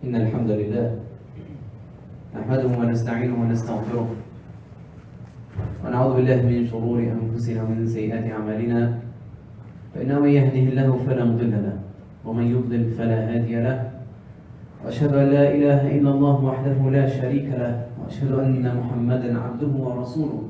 إن الحمد لله نحمده ونستعينه ونستغفره ونعوذ بالله من شرور أنفسنا ومن سيئات أعمالنا فإنه من يهده الله فلا مضل له ومن يضلل فلا هادي له وأشهد أن لا إله إلا الله وحده لا شريك له وأشهد أن محمدا عبده ورسوله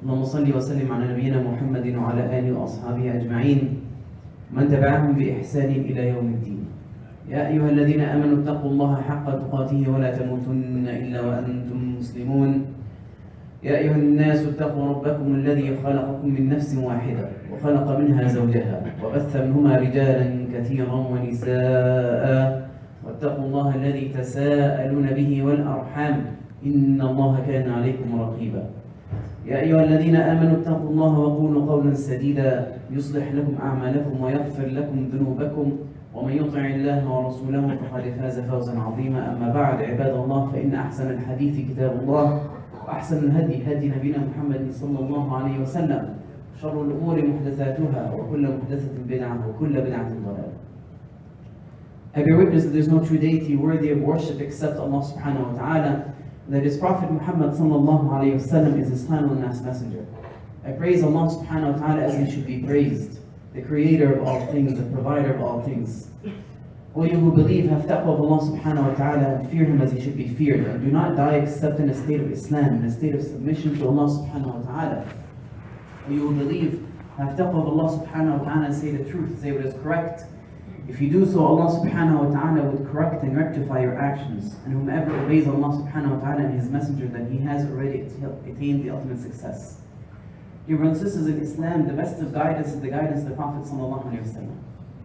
اللهم صل وسلم على نبينا محمد وعلى آله وأصحابه أجمعين من تبعهم بإحسان إلى يوم الدين. يا أيها الذين آمنوا اتقوا الله حق تقاته ولا تموتن إلا وأنتم مسلمون. يا أيها الناس اتقوا ربكم الذي خلقكم من نفس واحدة وخلق منها زوجها وبث منهما رجالا كثيرا ونساء واتقوا الله الذي تساءلون به والأرحام إن الله كان عليكم رقيبا. يا أيها الذين آمنوا اتقوا الله وقولوا قولا سديدا يصلح لكم أعمالكم ويغفر لكم ذنوبكم ومن يطع الله ورسوله فقد فاز فوزا عظيما. أما بعد عباد الله فإن أحسن الحديث كتاب الله وأحسن الهدي هدي نبينا محمد صلى الله عليه وسلم شر الأمور محدثاتها وكل محدثة بدعة وكل بدعة ضلالة. I bear witness that there is no true deity worthy of worship except Allah subhanahu wa ta'ala, that his Prophet Muhammad sallallahu alayhi wa sallam is his final and last messenger. I praise Allah subhanahu wa ta'ala as he should be praised, the creator of all things, the provider of all things. O you who believe, have taqwa of Allah subhanahu wa ta'ala and fear him as he should be feared, and do not die except in a state of Islam, in a state of submission to Allah subhanahu wa ta'ala. O you who believe, have taqwa of Allah subhanahu wa ta'ala and say the truth, say what is correct. If you do so, Allah subhanahu wa ta'ala would correct and rectify your actions. And whomever obeys Allah subhanahu wa ta'ala and his messenger, then he has already attained the ultimate success. Dear brothers and sisters in Islam, the best of guidance is the guidance of the Prophet sallallahu alayhi wa sallam.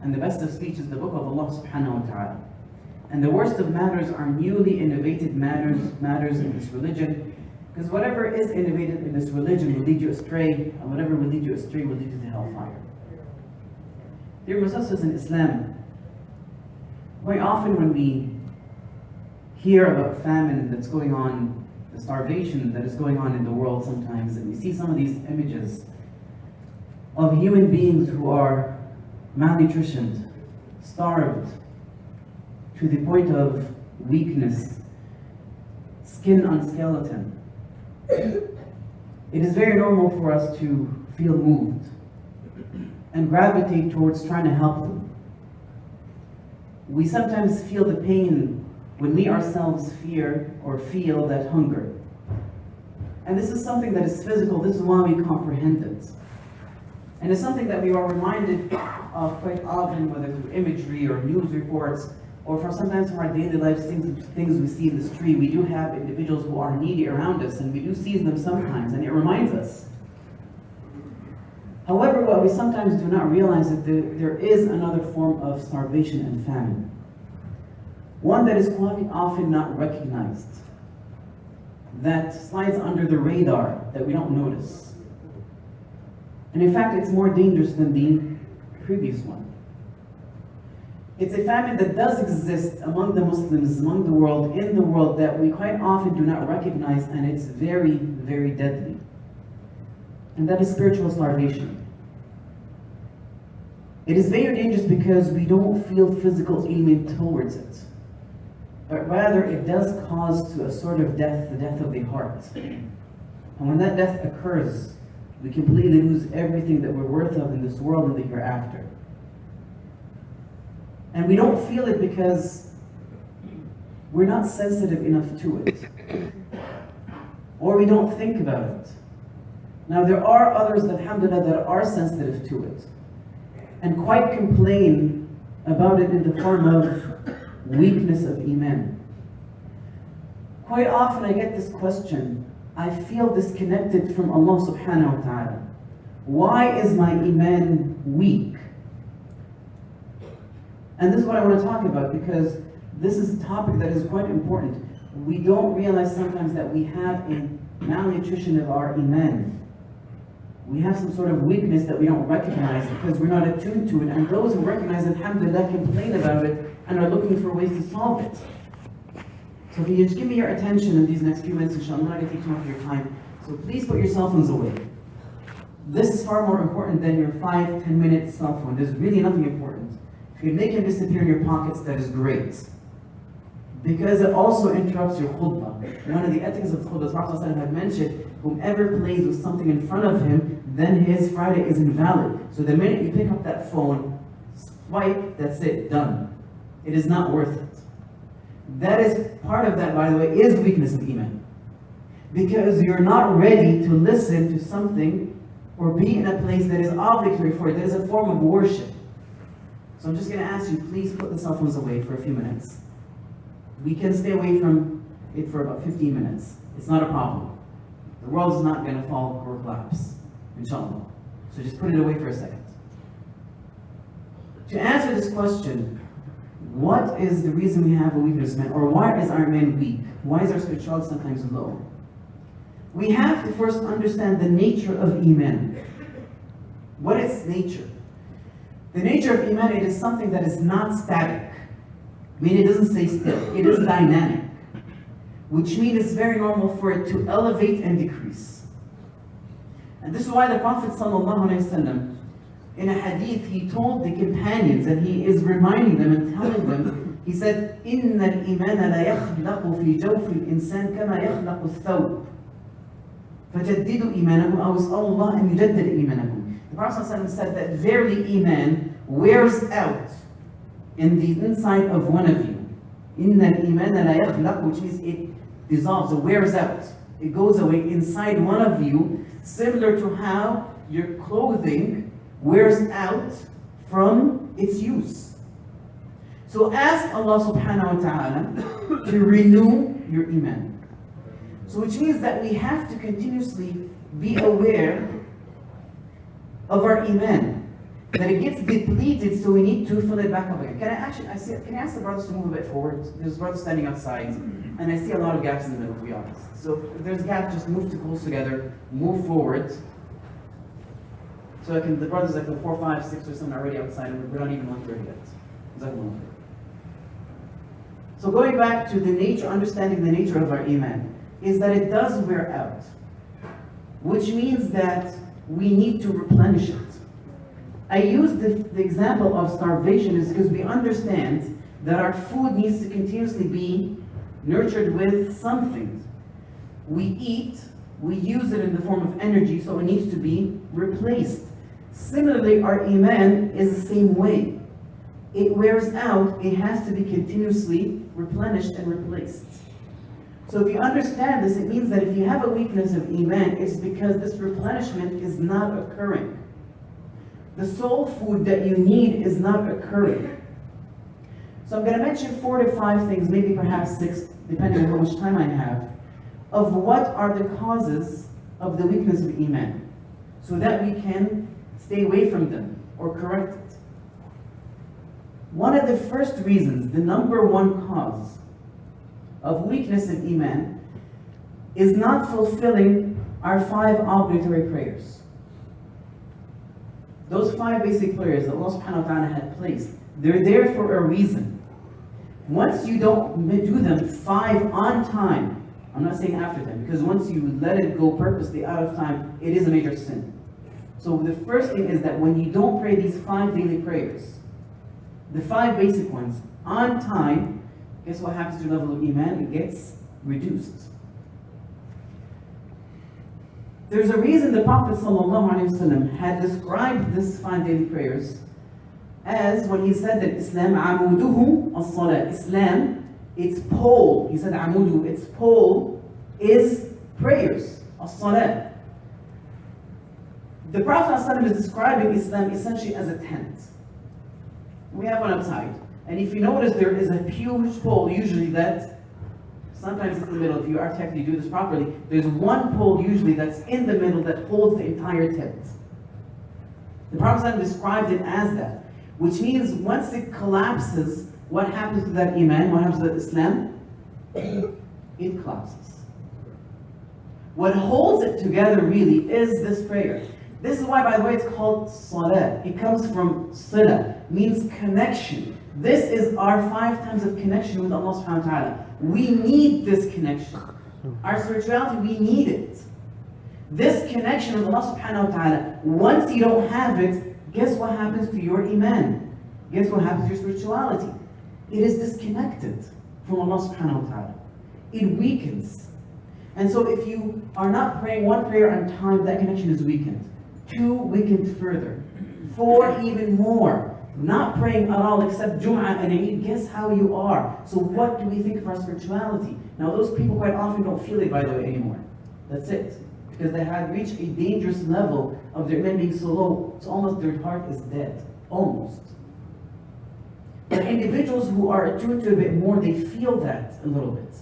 And the best of speech is the book of Allah subhanahu wa ta'ala. And the worst of matters are newly innovated matters in this religion. Because whatever is innovated in this religion will lead you astray, and whatever will lead you astray will lead you to hellfire. Dear brothers in Islam, quite often when we hear about famine that's going on, the starvation that is going on in the world sometimes, and we see some of these images of human beings who are malnutritioned, starved, to the point of weakness, skin on skeleton, it is very normal for us to feel moved and gravitate towards trying to help them. We sometimes feel the pain when we ourselves fear or feel that hunger. And this is something that is physical, this is why we comprehend it. And it's something that we are reminded of quite often, whether through imagery or news reports, or sometimes from our daily lives, things we see in the street. We do have individuals who are needy around us, and we do see them sometimes, and it reminds us. However, what we sometimes do not realize is that there is another form of starvation and famine. One that is quite often not recognized, that slides under the radar, that we don't notice. And in fact, it's more dangerous than the previous one. It's a famine that does exist among the Muslims, among the world, in the world, that we quite often do not recognize, and it's very, very deadly. And that is spiritual starvation. It is very dangerous because we don't feel physical ailment towards it, but rather it does cause to a sort of death, the death of the heart. And when that death occurs, we completely lose everything that we're worth of in this world and the hereafter. And we don't feel it because we're not sensitive enough to it, or we don't think about it. Now there are others, alhamdulillah, that are sensitive to it and quite complain about it in the form of weakness of iman. Quite often I get this question, I feel disconnected from Allah subhanahu wa ta'ala. Why is my iman weak? And this is what I want to talk about, because this is a topic that is quite important. We don't realize sometimes that we have a malnutrition of our iman. We have some sort of weakness that we don't recognize because we're not attuned to it. And those who recognize it, alhamdulillah, complain about it and are looking for ways to solve it. So if you just give me your attention in these next few minutes, inshallah, I'm not going to take too much of your time. So please put your cell phones away. This is far more important than your 5-10 minute cell phone. There's really nothing important. If you make them disappear in your pockets, that is great. because it also interrupts your khutbah. One of the ethics of khutbah, the Prophet ﷺ had mentioned, whomever plays with something in front of him, then his Friday is invalid. So the minute you pick up that phone, swipe, that's it, done. It is not worth it. That is, part of that, by the way, is weakness of iman. Because you're not ready to listen to something or be in a place that is obligatory for it, that is a form of worship. So I'm just going to ask you, please put the cell phones away for a few minutes. We can stay away from it for about 15 minutes. It's not a problem. The world is not going to fall or collapse, inshallah. So just put it away for a second. To answer this question, what is the reason we have a weakness of man? Or why is our man weak? Why is our spirituality sometimes low? We have to first understand the nature of iman. What is nature? The nature of iman, it is something that is not static. I mean, it doesn't stay still. It is dynamic. Which means it's very normal for it to elevate and decrease. And this is why the Prophet ﷺ, in a hadith, he told the companions, and he is reminding them and telling them, he said, إِنَّ الْإِيمَانَ لَا يَخْلَقُ فِي جَوْفِ الْإِنسَانِ كَمَا يَخْلَقُ الثَّوْبِ فَجَدِّدُوا إِيمَانَكُمْ أَوْ اسْأَلُوا اللَّهَ أَنْ يُجَدِّدَ إِيمَانَكُمْ. The Prophet ﷺ said that verily iman wears out in the inside of one of you. إِنَّ الْإِيمَانَ لَا يَخْلَقُ, which means it dissolves, it wears out. It goes away inside one of you, similar to how your clothing wears out from its use. So ask Allah subhanahu wa ta'ala to renew your iman. So which means that we have to continuously be aware of our iman, that it gets depleted, so we need to fill it back up again. Can I ask the brothers to move a bit forward? There's brothers standing outside, and I see a lot of gaps in the middle, to be honest. So if there's gaps, just move too close together, move forward. So the brothers like the 4, 5, 6 or something already outside, and we're not even 1:30 yet. So going back to the nature, understanding the nature of our iman, is that it does wear out. Which means that we need to replenish it. I use the example of starvation is because we understand that our food needs to continuously be nurtured with something. We eat, we use it in the form of energy, so it needs to be replaced. Similarly, our iman is the same way. It wears out, it has to be continuously replenished and replaced. So if you understand this, it means that if you have a weakness of iman, it's because this replenishment is not occurring. The soul food that you need is not occurring. So I'm going to mention 4 to 5 things, maybe perhaps 6, depending on how much time I have, of what are the causes of the weakness of iman, so that we can stay away from them or correct it. One of the first reasons, the number one cause of weakness in iman is not fulfilling our 5 obligatory prayers. Those 5 basic prayers that Allah subhanahu wa ta'ala had placed, they're there for a reason. Once you don't do them 5 on time, I'm not saying after time, because once you let it go purposely out of time, it is a major sin. So the first thing is that when you don't pray these 5 daily prayers, the 5 basic ones, on time, guess what happens to your level of iman? It gets reduced. There's a reason the Prophet ﷺ had described these 5 daily prayers as when he said that Islam, amuduhu as-salat. Islam, its pole, he said amudu, its pole is prayers, as-salat. The Prophet ﷺ is describing Islam essentially as a tent. We have one outside. And if you notice, there is a huge pole, usually that, sometimes it's in the middle, if you architecturally do this properly, there's one pole usually that's in the middle that holds the entire tent. The Prophet ﷺ described it as that, which means once it collapses, what happens to that iman, what happens to that Islam? It collapses. What holds it together really is this prayer. This is why, by the way, it's called salah. It comes from sila, means connection. This is our 5 times of connection with Allah subhanahu wa ta'ala. We need this connection. Our spirituality, we need it. This connection with Allah subhanahu wa ta'ala, once you don't have it, guess what happens to your iman? Guess what happens to your spirituality? It is disconnected from Allah subhanahu wa ta'ala. It weakens. And so if you are not praying one prayer on time, that connection is weakened. 2, weakened further. 4, even more. Not praying at all except Jum'ah and Eid. Guess how you are. So what do we think of our spirituality? Now those people quite often don't feel it, by the way, anymore. That's it. Because they had reached a dangerous level of their iman being so low, it's almost their heart is dead. Almost. But individuals who are attuned to a bit more, they feel that a little bit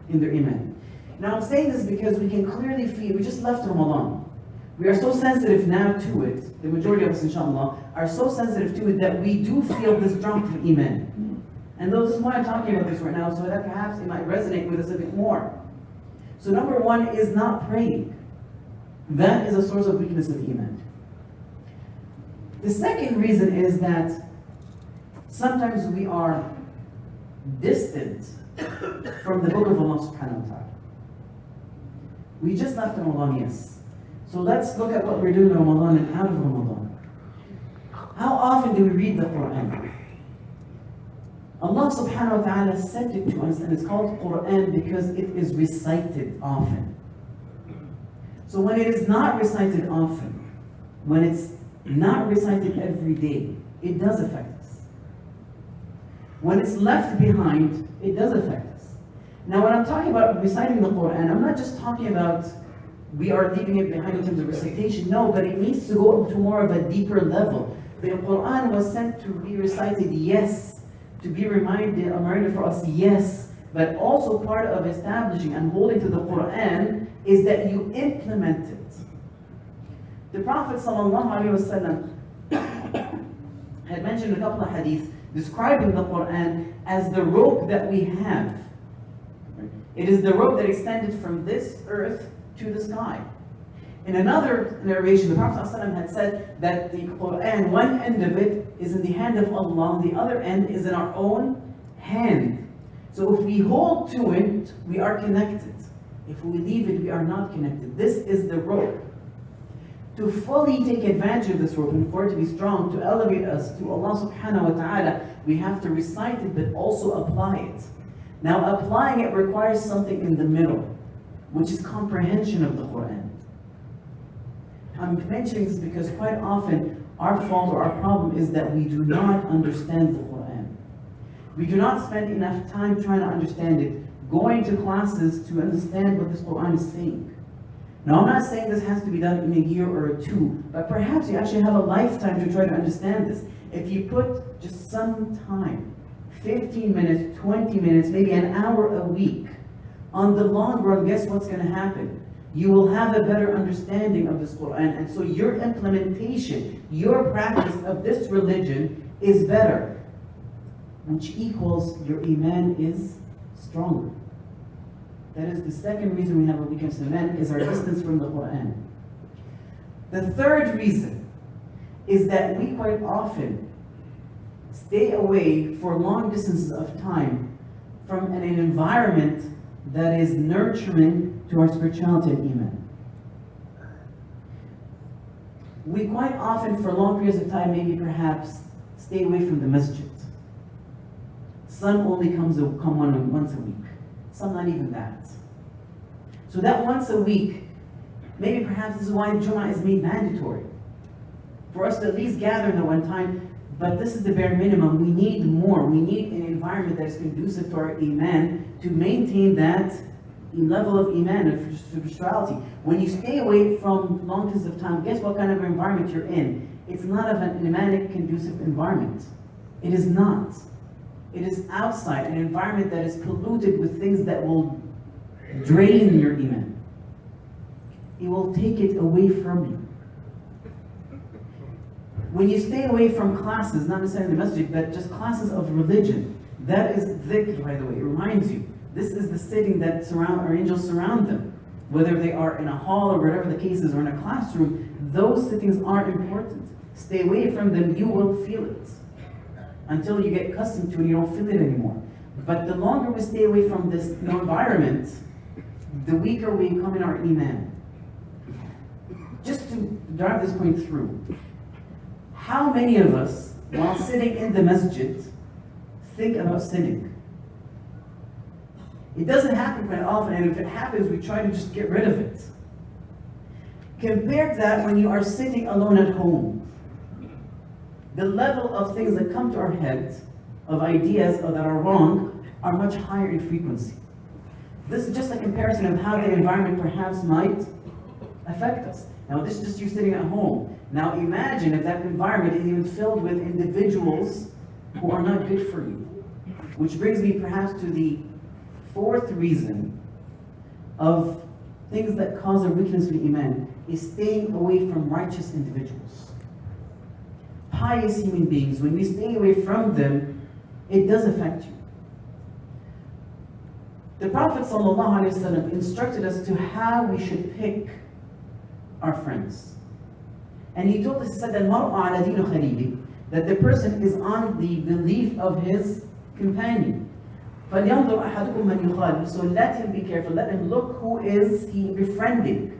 in their iman. Now I'm saying this because we can clearly feel, we just left Ramadan. We are so sensitive now to it, the majority of us inshallah, are so sensitive to it that we do feel this drop of iman. And this is why I'm talking about this right now, so that perhaps it might resonate with us a bit more. So number 1 is not praying. That is a source of weakness of iman. The second reason is that sometimes we are distant from the book of Allah subhanahu wa ta'ala. We just left Ramadan, yes. So let's look at what we're doing in Ramadan and out of Ramadan. How often do we read the Quran? Allah subhanahu wa ta'ala sent it to us, and it's called Quran because it is recited often. So when it is not recited often, when it's not recited every day, it does affect us. When it's left behind, it does affect us. Now when I'm talking about reciting the Quran, I'm not just talking about we are leaving it behind in terms of recitation. No, but it needs to go to more of a deeper level. The Quran was sent to be recited, yes. To be reminded for us, yes. But also part of establishing and holding to the Quran is that you implement it. The Prophet ﷺ had mentioned a couple of hadiths describing the Quran as the rope that we have. It is the rope that extended from this earth to the sky. In another narration, the Prophet ﷺ had said that the Quran, one end of it is in the hand of Allah, the other end is in our own hand. So if we hold to it, we are connected. If we leave it, we are not connected. This is the rope. To fully take advantage of this rope and for it to be strong, to elevate us to Allah subhanahu wa ta'ala, we have to recite it but also apply it. Now applying it requires something in the middle, which is comprehension of the Quran. I'm mentioning this because quite often our fault or our problem is that we do not understand the Quran. We do not spend enough time trying to understand it, going to classes to understand what this Quran is saying. Now I'm not saying this has to be done in a year or 2, but perhaps you actually have a lifetime to try to understand this. If you put just some time, 15 minutes, 20 minutes, maybe an hour a week, on the long run, guess what's going to happen? You will have a better understanding of this Quran, and so your implementation, your practice of this religion is better, which equals your iman is stronger. That is the second reason we have a weakness in iman, is our distance from the Quran. The third reason is that we quite often stay away for long distances of time from an environment that is nurturing to our spirituality and iman. We quite often, for long periods of time, maybe perhaps stay away from the masjid. Some only come once a week. Some not even that. So that once a week, maybe perhaps this is why Jum'ah is made mandatory. For us to at least gather in the one time, but this is the bare minimum. We need more. We need an environment that is conducive to our iman to maintain that level of iman and spirituality. When you stay away from long periods of time, guess what kind of environment you're in? It's not of an imanic conducive environment. It is not. It is outside, an environment that is polluted with things that will drain your iman. It will take it away from you. When you stay away from classes, not necessarily the masjid, but just classes of religion, that is dhikr, by the way. It reminds you. This is the sitting that our angels surround them. Whether they are in a hall or whatever the case is, or in a classroom, those sittings are important. Stay away from them, you will feel it. Until you get accustomed to it, you don't feel it anymore. But the longer we stay away from this environment, the weaker we become in our iman. Just to drive this point through, how many of us, while sitting in the masjid, think about sinning? It doesn't happen quite often, and if it happens, we try to just get rid of it. Compare that when you are sitting alone at home. The level of things that come to our heads, of ideas that are wrong, are much higher in frequency. This is just a comparison of how the environment perhaps might affect us. Now, this is just you sitting at home. Now, imagine if that environment is even filled with individuals who are not good for you. Which brings me perhaps to the fourth reason of things that cause a weakness in Iman, is staying away from righteous individuals. Pious human beings, when we stay away from them, it does affect you. The Prophet ﷺ instructed us to how we should pick our friends. And he told us, he said, that the person is on the belief of his companion. So let him be careful, let him look who is he befriending.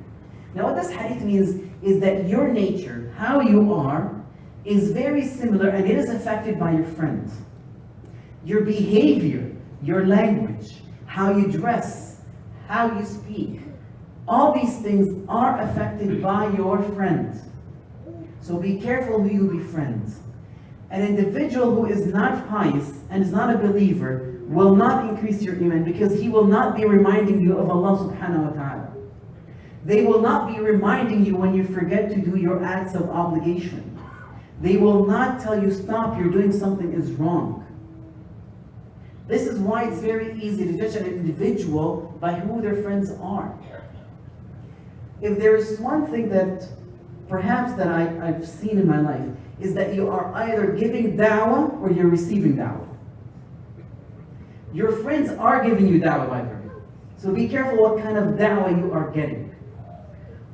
Now what this hadith means is that your nature, how you are, is very similar and it is affected by your friends. Your behavior, your language, how you dress, how you speak, all these things are affected by your friends. So be careful who you befriend. An individual who is not pious and is not a believer will not increase your iman because he will not be reminding you of Allah subhanahu wa ta'ala. They will not be reminding you when you forget to do your acts of obligation. They will not tell you, stop, you're doing something is wrong. This is why it's very easy to judge an individual by who their friends are. If there is one thing that perhaps that I've seen in my life, is that you are either giving da'wah or you're receiving da'wah. Your friends are giving you da'wah, by the way. So be careful what kind of da'wah you are getting.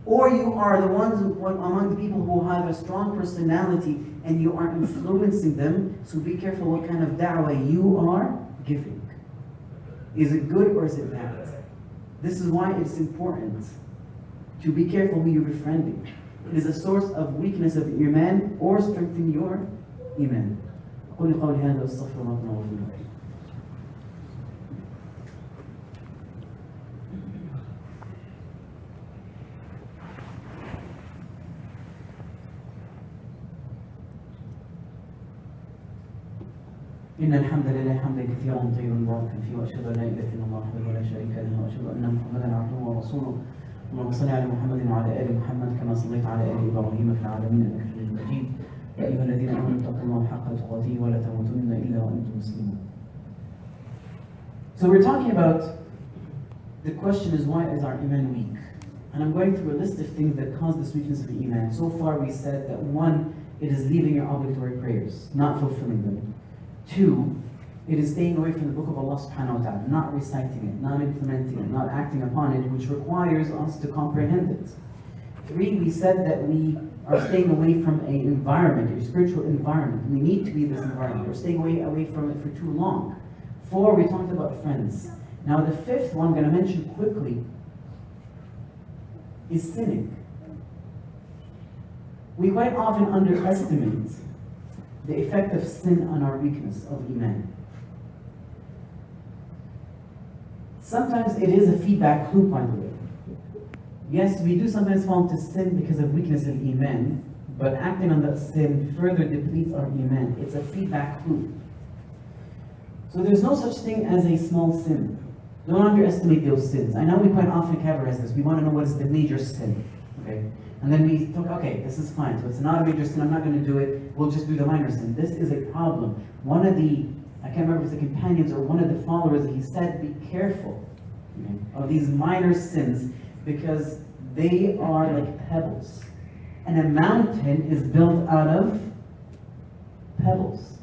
Or you are the ones among the people who have a strong personality and you are influencing them. So be careful what kind of da'wah you are giving. Is it good or is it bad? This is why it's important to be careful who you're befriending. It is a source of weakness of iman or strengthen your iman. قولي قولي هذا واستغفر الله لنا ولكم. إن الحمد لله حمدا كثيرا طيبا مباركا فيه وأشهد أن لا إله إلا الله وحده لا شريك له وأشهد أن محمدا عبده ورسوله. اللهم صل على محمد وعلى آل محمد كما صليت على آل إبراهيم في العالمين إنك حميد مجيد. يا أيها الذين آمنوا اتقوا الله حق تقاته ولا تموتن إلا وأنتم مسلمون. So we're talking about, the question is, why is our iman weak? And I'm going through a list of things that cause this weakness of the iman. So far we said that 1, it is leaving your obligatory prayers, not fulfilling them. 2, it is staying away from the book of Allah subhanahu wa ta'ala, not reciting it, not implementing it, not acting upon it, which requires us to comprehend it. 3, we said that we are staying away from an environment, a spiritual environment. We need to be in this environment. We're staying away from it for too long. 4, we talked about friends. Now the 5th one I'm going to mention quickly is sinning. We quite often underestimate the effect of sin on our weakness of iman. Sometimes it is a feedback loop, by the way. Yes, we do sometimes fall into sin because of weakness of iman, but acting on that sin further depletes our iman. It's a feedback loop. So there's no such thing as a small sin. Don't underestimate those sins. I know we quite often categorize this. We want to know what is the major sin, okay? And then we thought, okay, this is fine. So it's not a major sin, I'm not going to do it. We'll just do the minor sin. This is a problem. One of the, I can't remember if it's the companions or one of the followers, he said, be careful, okay, of these minor sins because they are like pebbles. And a mountain is built out of pebbles.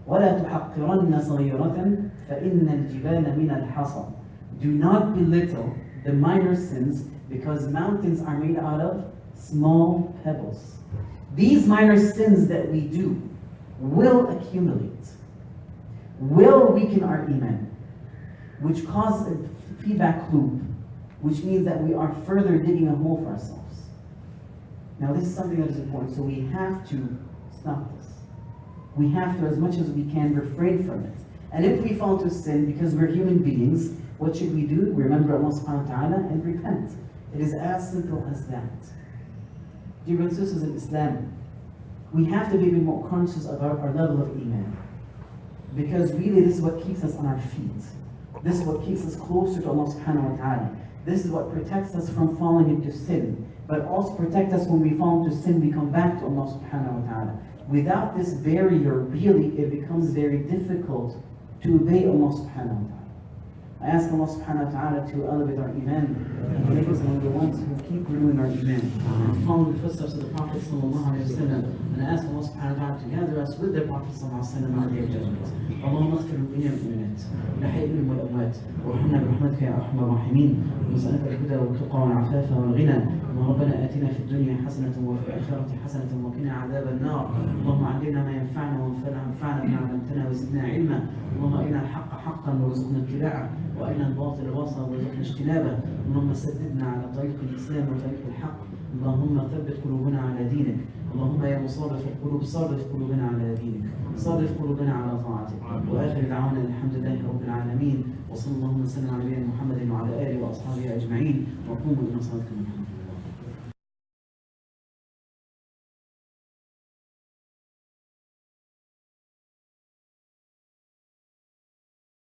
وَلَا تُحَقِّرَنَّ صَغِيرَةً فَإِنَّ الْجِبَالَ مِنَ الْحَصَى. Do not belittle the minor sins because mountains are made out of small pebbles. These minor sins that we do will accumulate, will weaken our iman, which causes a feedback loop, which means that we are further digging a hole for ourselves. Now this is something that is important, so we have to stop this. We have to, as much as we can, refrain from it. And if we fall to sin, because we're human beings, what should we do? Remember Allah subhanahu wa ta'ala and repent. It is as simple as that. Dear brothers and sisters in Islam, we have to be more conscious about our level of iman. Because really this is what keeps us on our feet. This is what keeps us closer to Allah subhanahu wa ta'ala. This is what protects us from falling into sin. But also protect us when we fall into sin, we come back to Allah subhanahu wa ta'ala. Without this barrier, really it becomes very difficult to obey Allah subhanahu wa ta'ala. I ask Allah subhanahu wa ta'ala to elevate our iman and to make us one of the ones who keep renewing our iman and follow the footsteps of the Prophet sallallahu alayhi wa sallam. And I ask Allah subhanahu wa ta'ala to gather us with the Prophet sallallahu alayhi wa sallam on the day of judgment. اللهم اغفر لنا المؤمنات والأحياء منهم والأموات وارحمنا برحمتك يا أرحم الراحمين ونسألك الهدى والتقى والعفاف والغنى. اللهم ربنا آتنا في الدنيا حسنة وفي الآخرة حسنة وقنا عذاب النار. اللهم علمنا ما ينفعنا وانفعنا بما علمتنا وزدنا علما. اللهم أرنا الحق حقا وارزقنا اتباعه وأرنا الباطل باطلا وارزقنا اجتنابه. اللهم سددنا على طريق الإسلام وطريق الحق. اللهم ثبت قلوبنا على دينك. اللهم يا مصرف القلوب صرف قلوبنا على دينك، صرف قلوبنا على طاعتك. واخر دعوانا الحمد لله رب العالمين، وصلى الله وسلم على نبينا محمد وعلى اله واصحابه اجمعين، وقوموا الى صلاتكم.